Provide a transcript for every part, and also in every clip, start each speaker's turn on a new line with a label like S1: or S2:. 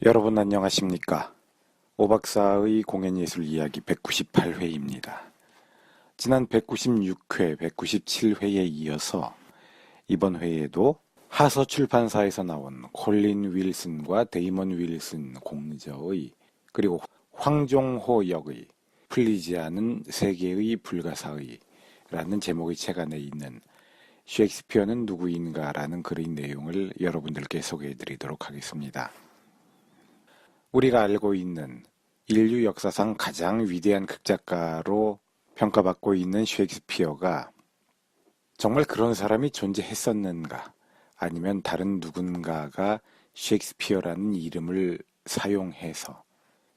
S1: 여러분 안녕하십니까? 오박사의 공연예술 이야기 198회입니다. 지난 196회, 197회에 이어서 이번 회에도 하서 출판사에서 나온 콜린 윌슨과 데이먼 윌슨 공저의 그리고 황종호 역의 풀리지 않은 세계의 불가사의 라는 제목의 책 안에 있는 셰익스피어는 누구인가 라는 글의 내용을 여러분들께 소개해 드리도록 하겠습니다. 우리가 알고 있는 인류 역사상 가장 위대한 극작가로 평가받고 있는 셰익스피어가 정말 그런 사람이 존재했었는가? 아니면 다른 누군가가 셰익스피어라는 이름을 사용해서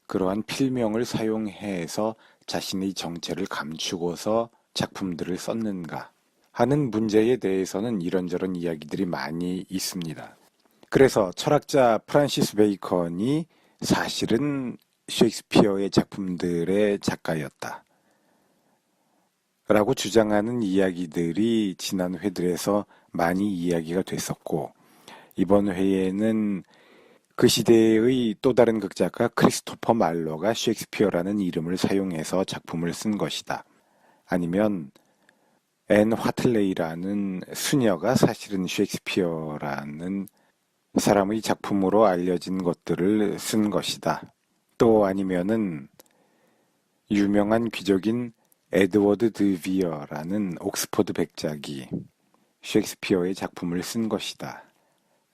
S1: 그러한 필명을 사용해서 자신의 정체를 감추고서 작품들을 썼는가 하는 문제에 대해서는 이런저런 이야기들이 많이 있습니다. 그래서 철학자 프란시스 베이컨이 사실은 셰익스피어의 작품들의 작가였다 라고 주장하는 이야기들이 지난 회들에서 많이 이야기가 됐었고, 이번 회에는 그 시대의 또 다른 극작가 크리스토퍼 말로가 셰익스피어라는 이름을 사용해서 작품을 쓴 것이다, 아니면 앤 화틀레이라는 수녀가 사실은 셰익스피어라는 사람의 작품으로 알려진 것들을 쓴 것이다, 또 아니면은 유명한 귀족인 에드워드 드 비어라는 옥스퍼드 백작이 셰익스피어의 작품을 쓴 것이다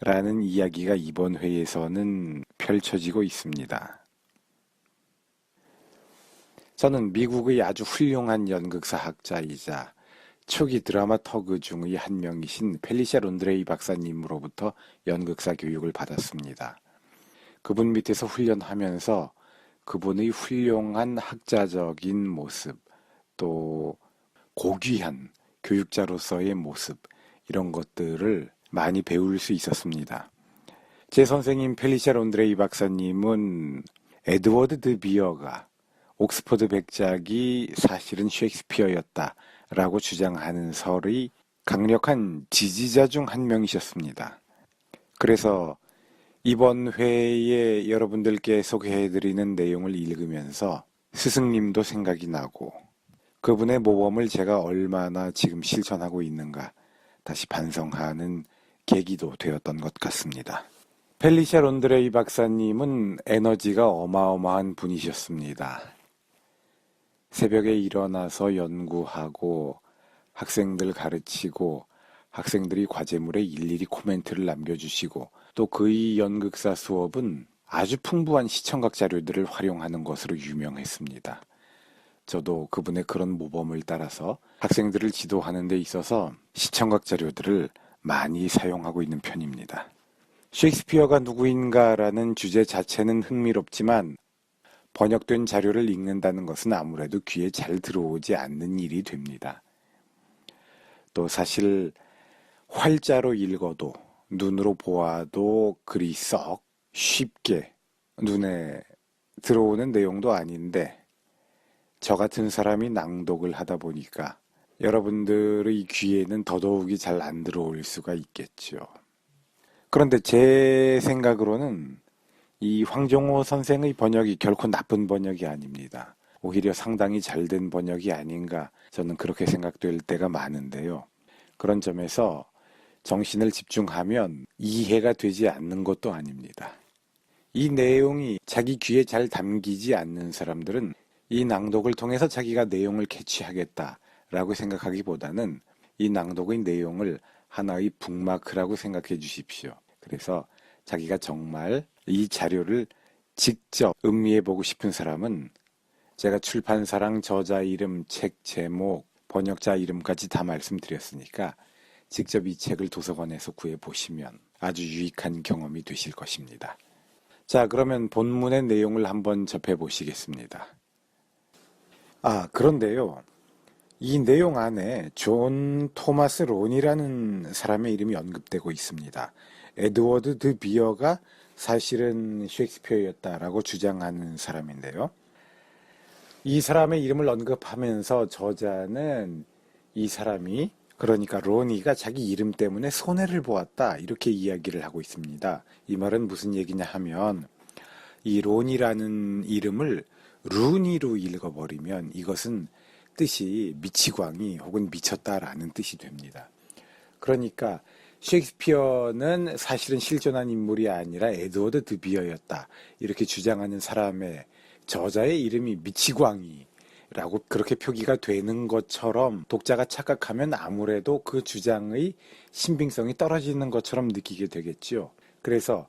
S1: 라는 이야기가 이번 회에서는 펼쳐지고 있습니다. 저는 미국의 아주 훌륭한 연극사학자이자 초기 드라마터그 중의 한 명이신 펠리샤 론드레이 박사님으로부터 연극사 교육을 받았습니다. 그분 밑에서 훈련하면서 그분의 훌륭한 학자적인 모습, 또 고귀한 교육자로서의 모습, 이런 것들을 많이 배울 수 있었습니다. 제 선생님 펠리샤 론드레이 박사님은 에드워드 드 비어가 옥스퍼드 백작이 사실은 셰익스피어였다 라고 주장하는 설의 강력한 지지자 중 한 명이셨습니다. 그래서 이번 회에 여러분들께 소개해드리는 내용을 읽으면서 스승님도 생각이 나고 그분의 모범을 제가 얼마나 지금 실천하고 있는가 다시 반성하는 계기도 되었던 것 같습니다. 펠리샤 론드레이 박사님은 에너지가 어마어마한 분이셨습니다. 새벽에 일어나서 연구하고 학생들 가르치고 학생들이 과제물에 일일이 코멘트를 남겨주시고 또 그의 연극사 수업은 아주 풍부한 시청각 자료들을 활용하는 것으로 유명했습니다. 저도 그분의 그런 모범을 따라서 학생들을 지도하는 데 있어서 시청각 자료들을 많이 사용하고 있는 편입니다. 셰익스피어가 누구인가라는 주제 자체는 흥미롭지만 번역된 자료를 읽는다는 것은 아무래도 귀에 잘 들어오지 않는 일이 됩니다. 또 사실 활자로 읽어도 눈으로 보아도 그리 썩 쉽게 눈에 들어오는 내용도 아닌데 저 같은 사람이 낭독을 하다 보니까 여러분들의 귀에는 더더욱이 잘 안 들어올 수가 있겠죠. 그런데 제 생각으로는 이 황종호 선생의 번역이 결코 나쁜 번역이 아닙니다. 오히려 상당히 잘된 번역이 아닌가 저는 그렇게 생각될 때가 많은데요. 그런 점에서 정신을 집중하면 이해가 되지 않는 것도 아닙니다. 이 내용이 자기 귀에 잘 담기지 않는 사람들은 이 낭독을 통해서 자기가 내용을 캐치하겠다라고 생각하기보다는 이 낭독의 내용을 하나의 북마크라고 생각해 주십시오. 그래서 자기가 정말 이 자료를 직접 음미해 보고 싶은 사람은 제가 출판사랑 저자 이름, 책 제목, 번역자 이름까지 다 말씀드렸으니까 직접 이 책을 도서관에서 구해보시면 아주 유익한 경험이 되실 것입니다. 자, 그러면 본문의 내용을 한번 접해보시겠습니다. 그런데요. 이 내용 안에 존 토마스 론이라는 사람의 이름이 언급되고 있습니다. 에드워드 드 비어가 사실은 셰익스피어였다라고 주장하는 사람인데요. 이 사람의 이름을 언급하면서 저자는 이 사람이, 그러니까 로니가 자기 이름 때문에 손해를 보았다 이렇게 이야기를 하고 있습니다. 이 말은 무슨 얘기냐 하면 이 론이라는 이름을 루니로 읽어버리면 이것은 뜻이 미치광이 혹은 미쳤다라는 뜻이 됩니다. 그러니까 셰익스피어는 사실은 실존한 인물이 아니라 에드워드 드 비어였다. 이렇게 주장하는 사람의 저자의 이름이 미치광이라고 그렇게 표기가 되는 것처럼 독자가 착각하면 아무래도 그 주장의 신빙성이 떨어지는 것처럼 느끼게 되겠죠. 그래서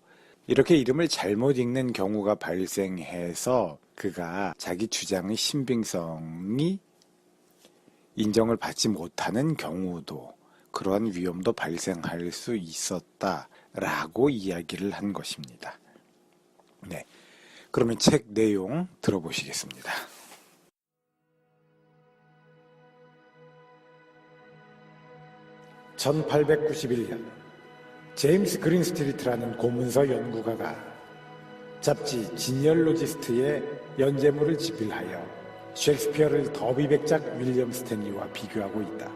S1: 이렇게 이름을 잘못 읽는 경우가 발생해서 그가 자기 주장의 신빙성이 인정을 받지 못하는 경우도 그러한 위험도 발생할 수 있었다라고 이야기를 한 것입니다. 네, 그러면 책 내용 들어보시겠습니다. (1891년) 제임스 그린스트리트라는 고문서 연구가가 잡지 지니얼로지스트의 연재물을 집필하여 셰익스피어를 더비 백작 윌리엄 스탠리와 비교하고 있다.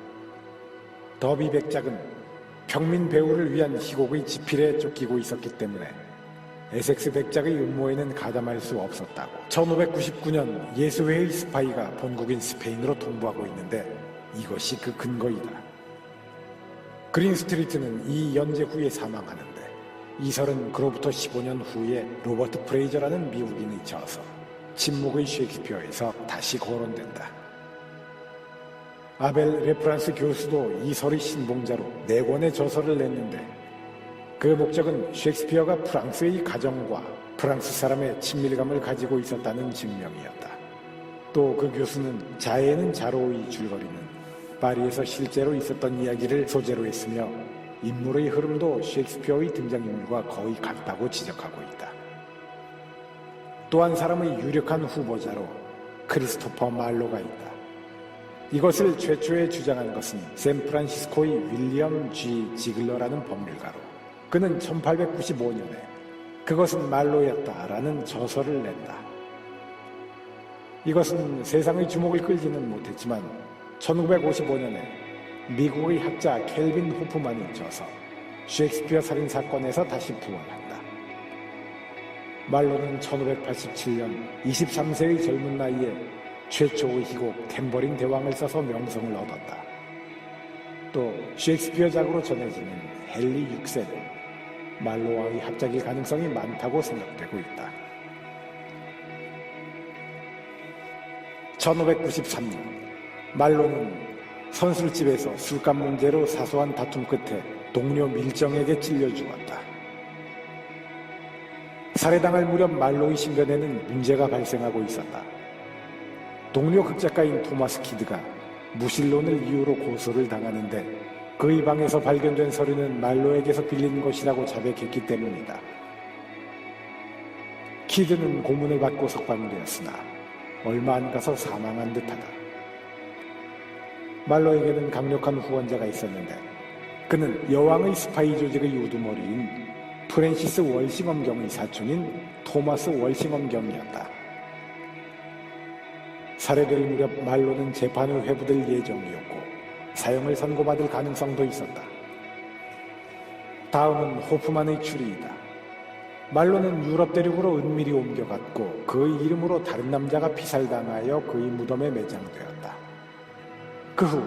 S1: 더비 백작은 평민 배우를 위한 희곡의 지필에 쫓기고 있었기 때문에 에섹스 백작의 음모에는 가담할 수 없었다고. 1599년 예수회의 스파이가 본국인 스페인으로 통보하고 있는데 이것이 그 근거이다. 그린스트리트는 이 연재 후에 사망하는데 이 설은 그로부터 15년 후에 로버트 프레이저라는 미국인의 저서 침묵의 셰익스피어에서 다시 거론된다. 아벨 레프란스 교수도 이 설의 신봉자로 4권의 저서를 냈는데 그 목적은 셰익스피어가 프랑스의 가정과 프랑스 사람의 친밀감을 가지고 있었다는 증명이었다. 또 그 교수는 자해는 자로의 줄거리는 파리에서 실제로 있었던 이야기를 소재로 했으며 인물의 흐름도 셰익스피어의 등장인물과 거의 같다고 지적하고 있다. 또 한 사람의 유력한 후보자로 크리스토퍼 말로가 있다. 이것을 최초에 주장한 것은 샌프란시스코의 윌리엄 G. 지글러라는 법률가로 그는 1895년에 그것은 말로였다라는 저서를 낸다. 이것은 세상의 주목을 끌지는 못했지만 1955년에 미국의 학자 켈빈 호프만이 저서 셰익스피어 살인 사건에서 다시 부활한다. 말로는 1587년 23세의 젊은 나이에 최초의 희곡 탬버린 대왕을 써서 명성을 얻었다. 또 셰익스피어작으로 전해지는 헨리 6세는 말로와의 합작일 가능성이 많다고 생각되고 있다. 1593년 말로는 선술집에서 술값 문제로 사소한 다툼 끝에 동료 밀정에게 찔려 죽었다. 살해당할 무렵 말로의 신변에는 문제가 발생하고 있었다. 동료 극작가인 토마스 키드가 무신론을 이유로 고소를 당하는데 그의 방에서 발견된 서류는 말로에게서 빌린 것이라고 자백했기 때문이다. 키드는 고문을 받고 석방되었으나 얼마 안 가서 사망한 듯하다. 말로에게는 강력한 후원자가 있었는데 그는 여왕의 스파이 조직의 우두머리인 프랜시스 월싱엄경의 사촌인 토마스 월싱엄경이었다. 살해될 무렵 말로는 재판을 회부될 예정이었고 사형을 선고받을 가능성도 있었다. 다음은 호프만의 추리이다. 말로는 유럽 대륙으로 은밀히 옮겨갔고 그의 이름으로 다른 남자가 피살당하여 그의 무덤에 매장되었다. 그 후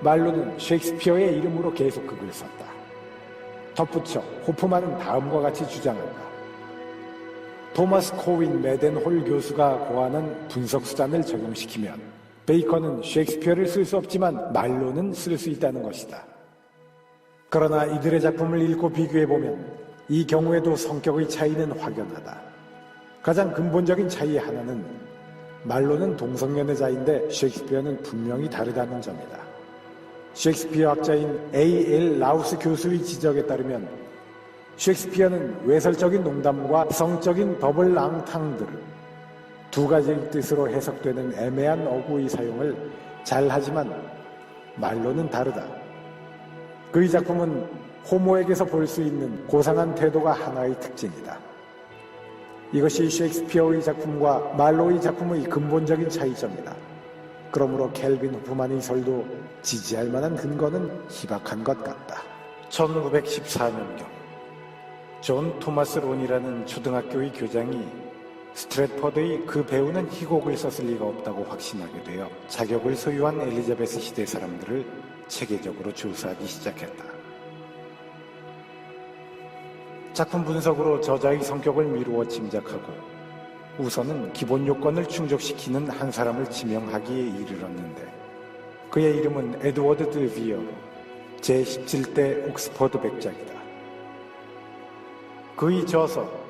S1: 말로는 셰익스피어의 이름으로 계속 극을 썼다. 덧붙여 호프만은 다음과 같이 주장한다. 토마스 코윈 매덴홀 교수가 고하는 분석수단을 적용시키면 베이컨은 셰익스피어를 쓸 수 없지만 말로는 쓸 수 있다는 것이다. 그러나 이들의 작품을 읽고 비교해보면 이 경우에도 성격의 차이는 확연하다. 가장 근본적인 차이 하나는 말로는 동성연애자인데 셰익스피어는 분명히 다르다는 점이다. 셰익스피어 학자인 A.L. 라우스 교수의 지적에 따르면 셰익스피어는 외설적인 농담과 성적인 더블 랑탕들 두 가지의 뜻으로 해석되는 애매한 어구의 사용을 잘하지만 말로는 다르다. 그의 작품은 호모에게서 볼 수 있는 고상한 태도가 하나의 특징이다. 이것이 셰익스피어의 작품과 말로의 작품의 근본적인 차이점이다. 그러므로 켈빈 호프만의 설도 지지할 만한 근거는 희박한 것 같다. 1914년경 존 토마스 론이라는 초등학교의 교장이 스트랫퍼드의 그 배우는 희곡을 썼을 리가 없다고 확신하게 되어 자격을 소유한 엘리자베스 시대 사람들을 체계적으로 조사하기 시작했다. 작품 분석으로 저자의 성격을 미루어 짐작하고 우선은 기본 요건을 충족시키는 한 사람을 지명하기에 이르렀는데 그의 이름은 에드워드 드 비어, 제17대 옥스퍼드 백작이다. 그의 저서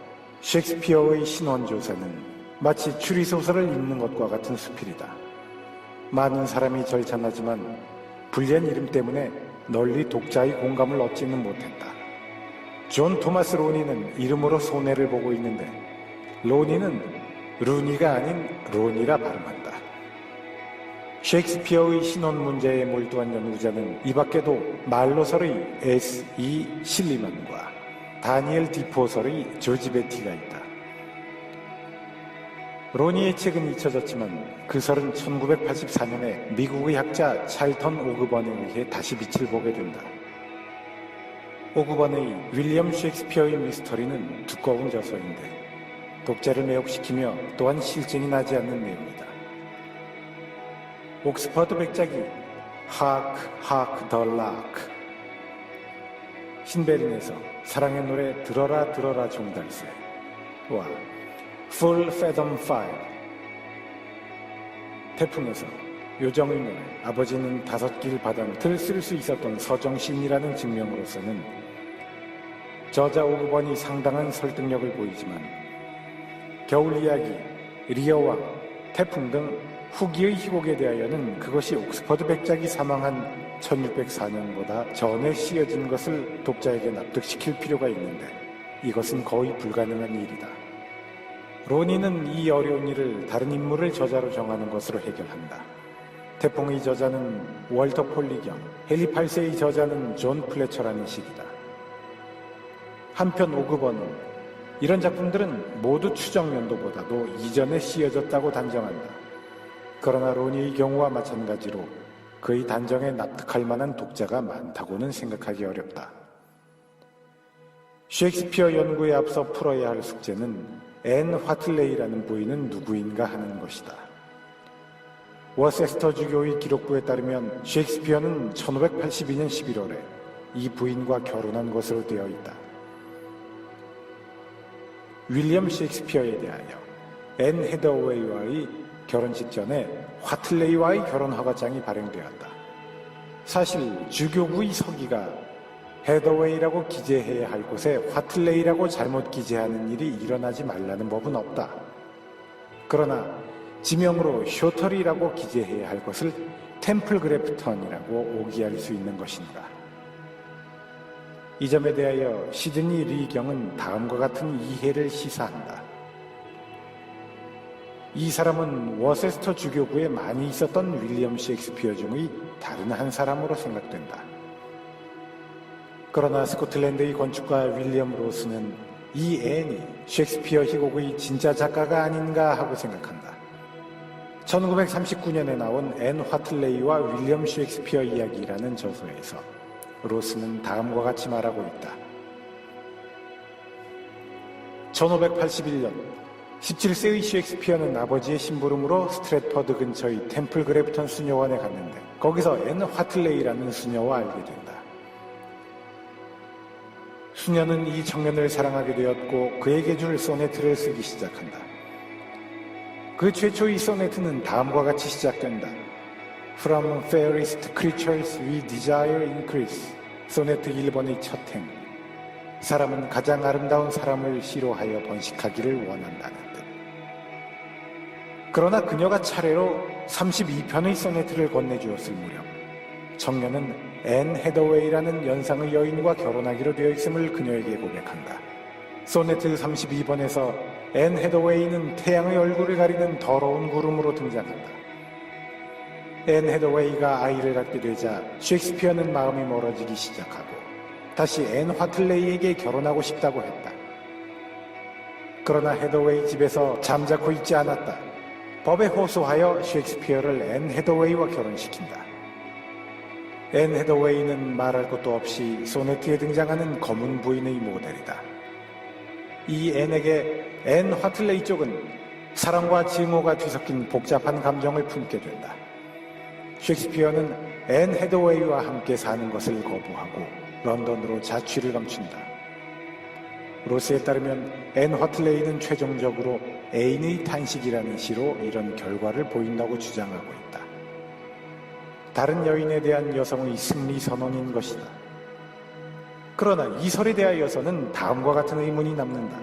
S1: 셰익스피어의 신원조사는 마치 추리소설을 읽는 것과 같은 수필이다. 많은 사람이 절찬하지만 불리한 이름 때문에 널리 독자의 공감을 얻지는 못했다. 존 토마스 로니는 이름으로 손해를 보고 있는데 로니는 루니가 아닌 로니라 발음한다. 셰익스피어의 신원 문제에 몰두한 연구자는 이 밖에도 말로설의 S.E. 실리만과 다니엘 디포설의 조지 베티가 있다. 로니의 책은 잊혀졌지만 그 설은 1984년에 미국의 학자 찰턴 오그번에 의해 다시 빛을 보게 된다. 오그번의 윌리엄 셰익스피어의 미스터리는 두꺼운 저서인데 독자를 매혹시키며 또한 실증이 나지 않는 내용이다. 옥스퍼드 백작이 Hark, Hark the Lark, 신베린에서 사랑의 노래 들어라 들어라 종달새와 Full Fathom Fire, 태풍에서 요정의 노래 아버지는 5길 바다밑을 쓸 수 있었던 서정시인이라는 증명으로서는 저자 오그번이 상당한 설득력을 보이지만 겨울 이야기, 리어왕, 태풍 등 후기의 희곡에 대하여는 그것이 옥스퍼드 백작이 사망한 1604년보다 전에 쓰여진 것을 독자에게 납득시킬 필요가 있는데 이것은 거의 불가능한 일이다. 로니는 이 어려운 일을 다른 인물을 저자로 정하는 것으로 해결한다. 태풍의 저자는 월터 폴리경, 헨리 8세의 저자는 존 플래처라는 식이다. 한편 오그번은 이런 작품들은 모두 추정 연도보다도 이전에 쓰여졌다고 단정한다. 그러나 로니의 경우와 마찬가지로 그의 단정에 납득할 만한 독자가 많다고는 생각하기 어렵다. 셰익스피어 연구에 앞서 풀어야 할 숙제는 앤 화틀레이라는 부인은 누구인가 하는 것이다. 워세스터 주교의 기록부에 따르면 셰익스피어는 1582년 11월에 이 부인과 결혼한 것으로 되어 있다. 윌리엄 셰익스피어에 대하여 앤 헤더웨이와의 결혼식 전에 화틀레이와의 결혼 허가장이 발행되었다. 사실 주교부의 서기가 헤더웨이라고 기재해야 할 곳에 화틀레이라고 잘못 기재하는 일이 일어나지 말라는 법은 없다. 그러나 지명으로 쇼터리라고 기재해야 할 것을 템플 그래프턴이라고 오기할 수 있는 것인가. 이 점에 대하여 시드니 리경은 다음과 같은 이해를 시사한다. 이 사람은 워세스터 주교부에 많이 있었던 윌리엄 셰익스피어 중의 다른 한 사람으로 생각된다. 그러나 스코틀랜드의 건축가 윌리엄 로스는 이 앤이 셰익스피어 희곡의 진짜 작가가 아닌가 하고 생각한다. 1939년에 나온 앤 화틀레이와 윌리엄 셰익스피어 이야기라는 저서에서 로스는 다음과 같이 말하고 있다. 1581년 17세의 셰익스피어는 아버지의 심부름으로 스트랫퍼드 근처의 템플 그래프턴 수녀원에 갔는데 거기서 앤 화틀레이라는 수녀와 알게 된다. 수녀는 이 청년을 사랑하게 되었고 그에게 줄 소네트를 쓰기 시작한다. 그 최초의 소네트는 다음과 같이 시작된다. From fairest creatures we desire increase. 소네트 1번의 첫 행. 사람은 가장 아름다운 사람을 시로하여 번식하기를 원한다는 듯. 그러나 그녀가 차례로 32편의 소네트를 건네주었을 무렵 청년은 앤 헤더웨이라는 연상의 여인과 결혼하기로 되어 있음을 그녀에게 고백한다. 소네트 32번에서 앤 헤더웨이는 태양의 얼굴을 가리는 더러운 구름으로 등장한다. 앤 헤더웨이가 아이를 갖게 되자 셰익스피어는 마음이 멀어지기 시작하고 다시 앤 화틀레이에게 결혼하고 싶다고 했다. 그러나 헤더웨이 집에서 잠자코 있지 않았다. 법에 호소하여 셰익스피어를 앤 헤더웨이와 결혼시킨다. 앤 헤더웨이는 말할 것도 없이 소네트에 등장하는 검은 부인의 모델이다. 이 앤에게 앤 화틀레이 쪽은 사랑과 증오가 뒤섞인 복잡한 감정을 품게 된다. 셰익스피어는 앤 해더웨이와 함께 사는 것을 거부하고 런던으로 자취를 감춘다. 로스에 따르면 앤 화틀레이는 최종적으로 애인의 탄식이라는 시로 이런 결과를 보인다고 주장하고 있다. 다른 여인에 대한 여성의 승리 선언인 것이다. 그러나 이 설에 대하여서는 다음과 같은 의문이 남는다.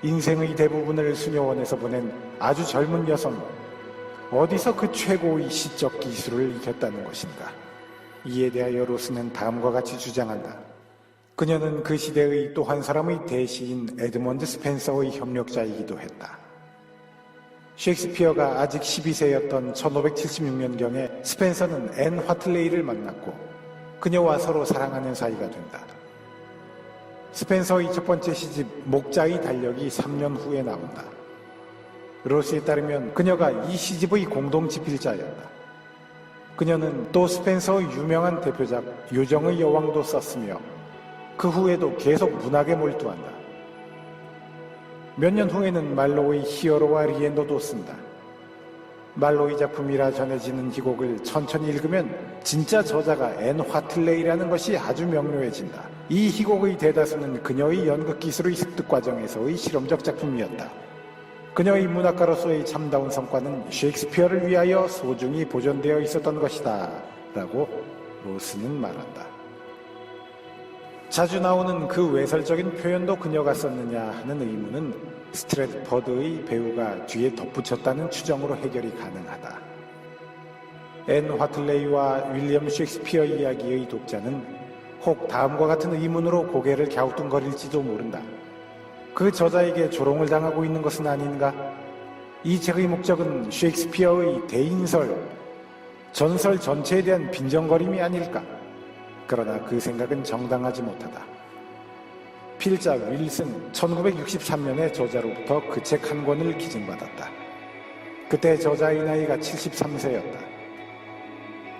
S1: 인생의 대부분을 수녀원에서 보낸 아주 젊은 여성, 어디서 그 최고의 시적 기술을 익혔다는 것인가? 이에 대하여 로스는 다음과 같이 주장한다. 그녀는 그 시대의 또 한 사람의 대시인 에드먼드 스펜서의 협력자이기도 했다. 셰익스피어가 아직 12세였던 1576년경에 스펜서는 앤 화틀레이를 만났고 그녀와 서로 사랑하는 사이가 된다. 스펜서의 첫 번째 시집 목자의 달력이 3년 후에 나온다. 로스에 따르면 그녀가 이 시집의 공동 집필자였다. 그녀는 또 스펜서의 유명한 대표작 요정의 여왕도 썼으며 그 후에도 계속 문학에 몰두한다. 몇 년 후에는 말로의 히어로와 리엔더도 쓴다. 말로의 작품이라 전해지는 이 곡을 천천히 읽으면 진짜 저자가 앤 화틀레이라는 것이 아주 명료해진다. 이 희곡의 대다수는 그녀의 연극 기술의 습득 과정에서의 실험적 작품이었다. 그녀의 문학가로서의 참다운 성과는 셰익스피어를 위하여 소중히 보존되어 있었던 것이다 라고 로스는 말한다. 자주 나오는 그 외설적인 표현도 그녀가 썼느냐 하는 의문은 스트래트퍼드의 배우가 뒤에 덧붙였다는 추정으로 해결이 가능하다. 앤 화틀레이와 윌리엄 셰익스피어 이야기의 독자는 혹 다음과 같은 의문으로 고개를 갸우뚱거릴지도 모른다. 그 저자에게 조롱을 당하고 있는 것은 아닌가? 이 책의 목적은 셰익스피어의 대인설, 전설 전체에 대한 빈정거림이 아닐까? 그러나 그 생각은 정당하지 못하다. 필자 윌슨 1963년에 저자로부터 그 책 한 권을 기증받았다. 그때 저자의 나이가 73세였다.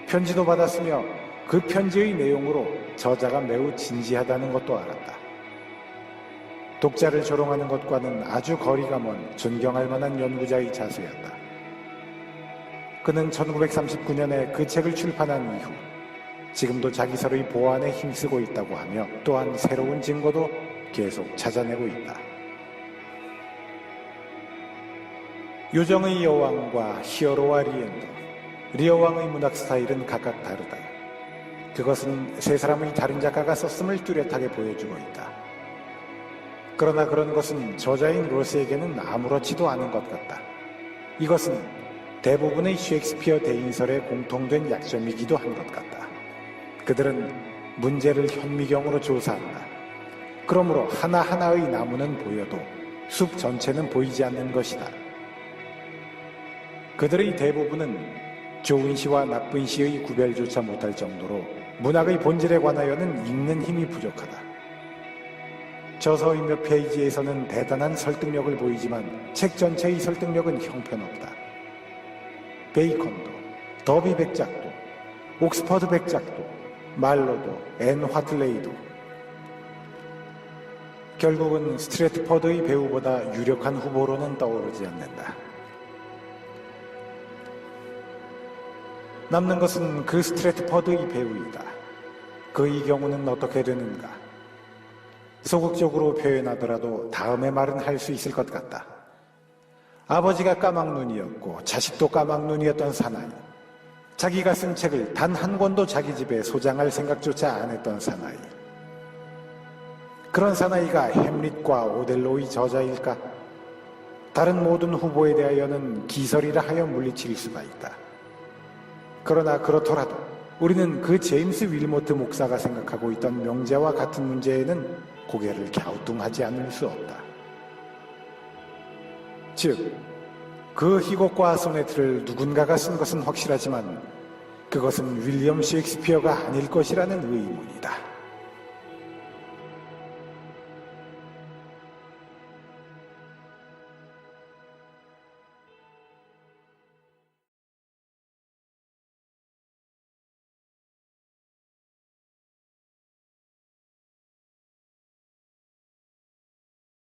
S1: 편지도 받았으며 그 편지의 내용으로 저자가 매우 진지하다는 것도 알았다. 독자를 조롱하는 것과는 아주 거리가 먼 존경할 만한 연구자의 자세였다. 그는 1939년에 그 책을 출판한 이후 지금도 자기설의 보완에 힘쓰고 있다고 하며 또한 새로운 증거도 계속 찾아내고 있다. 요정의 여왕과 히어로와 리엔더, 리어왕의 문학 스타일은 각각 다르다. 그것은 세 사람의 다른 작가가 썼음을 뚜렷하게 보여주고 있다. 그러나 그런 것은 저자인 로스에게는 아무렇지도 않은 것 같다. 이것은 대부분의 셰익스피어 대인설의 공통된 약점이기도 한 것 같다. 그들은 문제를 현미경으로 조사한다. 그러므로 하나하나의 나무는 보여도 숲 전체는 보이지 않는 것이다. 그들의 대부분은 좋은 시와 나쁜 시의 구별조차 못할 정도로 문학의 본질에 관하여는 읽는 힘이 부족하다. 저서의 몇 페이지에서는 대단한 설득력을 보이지만 책 전체의 설득력은 형편없다. 베이컨도, 더비 백작도, 옥스퍼드 백작도, 말로도, 앤 화틀레이도 결국은 스트래트퍼드의 배우보다 유력한 후보로는 떠오르지 않는다. 남는 것은 그 스트래트퍼드의 배우이다. 그의 경우는 어떻게 되는가? 소극적으로 표현하더라도 다음의 말은 할 수 있을 것 같다. 아버지가 까막눈이었고 자식도 까막눈이었던 사나이. 자기가 쓴 책을 단 한 권도 자기 집에 소장할 생각조차 안 했던 사나이. 그런 사나이가 햄릿과 오델로의 저자일까? 다른 모든 후보에 대하여는 기설이라 하여 물리칠 수가 있다. 그러나 그렇더라도 우리는 그 제임스 윌모트 목사가 생각하고 있던 명제와 같은 문제에는 고개를 갸우뚱하지 않을 수 없다. 즉, 그 희곡과 소네트를 누군가가 쓴 것은 확실하지만 그것은 윌리엄 셰익스피어가 아닐 것이라는 의문이다.